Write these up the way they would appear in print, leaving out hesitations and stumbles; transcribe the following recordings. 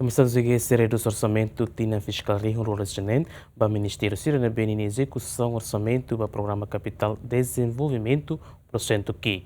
Komisaun G se reduz orsamentu tinan fiskal regional ba ministério sira na benini ezekusaun orsamentu ba programa kapital dezenvolvimentu pursentu G.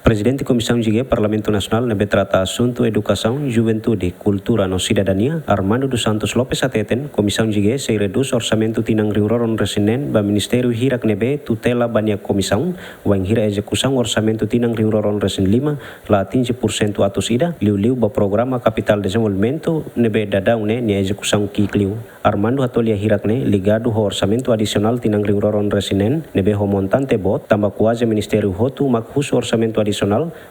Presidente Komisaun G Parlamento Nasional nebe trata assunto educação, juventude, cultura no cidadania, Armando dos Santos Lopes ateten, Komisaun G se reduz orçamento tinang riuroron resinen ba ministério hirak nebe tutela banyak komisaun, wang hira ezekusaun orçamento tinang riuroron resin 5 la atinge pursentu atus ida, liu ba programa kapital dezenvolvimentu nebe dadau ne ezekusaun kikliu. Armando hatolia hirak ne ligado ho orçamento adicional tinang riuroron resinen nebe ho montante bot, tamba kuaze ministério hotu makhus orçamento adicional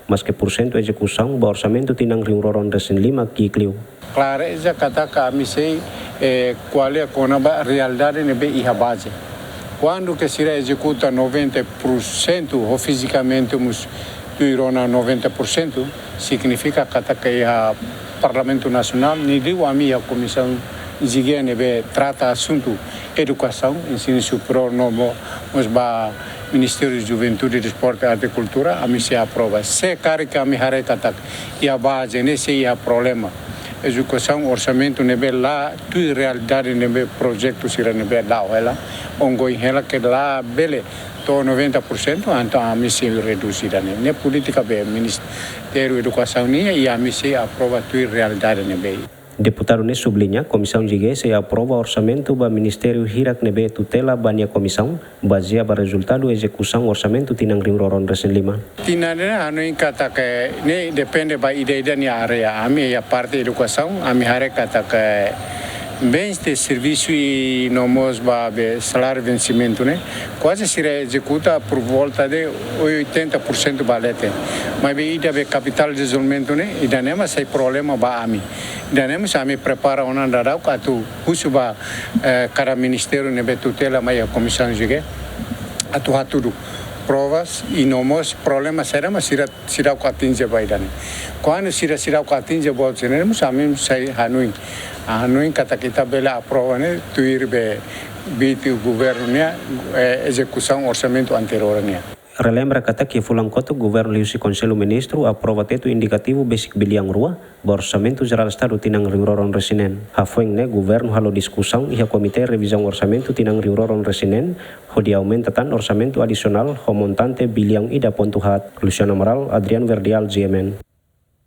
mas que porcento execução do orçamento tinang riuroron resin 5 kikliu. Claro, já kata kami sei qual é a realidade nebe iha base. Quando que sira executa 90% ou fisicamente mus tuirona 90%, significa kata que iha Parlamento Nacional ni diu ami a Komisaun G nebe trata assunto educação, ensino superior novo, mas ba Ministério de Juventude, Desporto e Agricultura, a mim se aprova. Se cari que a mim harei katak, e a base nesse é problema. Educação, orçamento nebe lá, tudo realidade nebe projeto sira nebe lá, ela, ongoing ela que lá bele to 90%, então a mim se reduzida né. Ne política be Ministério da Educação nia e a mim se aprova tudo realidade nebe. Deputado ne sublinha, Komisaun G se aprova orçamento ba Ministério hirak nebe tutela banyak komisaun, baseia ba resultado execução orçamento tinang riuroron resin 5. Tinan ano in kata que ne depende ba ideia ni area, a minha parte educação, a minha area kata que bens de serviço e nomos ba salário vencimento né, quase se executa por volta de 80% balete. Mas be ida be capital desenvolvimento né, ida nema sai problema ba ami. Ida nema sa ami prepara ona darau katu husuba cada ministério nebe tutela mai a Komisaun G atu haturu provas e nomos problema será mas sira ko atinge ba ida né. Quando sira ko atinge ba tenemos ami sai hanuin kata kita bela aprova né tuir be bitu governo né execução orçamento anterior né. Relembra kata que fulang koto governo liusi Conselho Ministro aprova teto indicativo basic biliang rua, orçamento geral estado tinang riuroron resinen. Hafueng ne governo halo discussão iha komite revisão orçamento tinang riuroron resinen, ho di aumenta tan orçamento adicional ho montante biliang ida pontuhat. Luciano Moral, Adrian Verdial, GMN.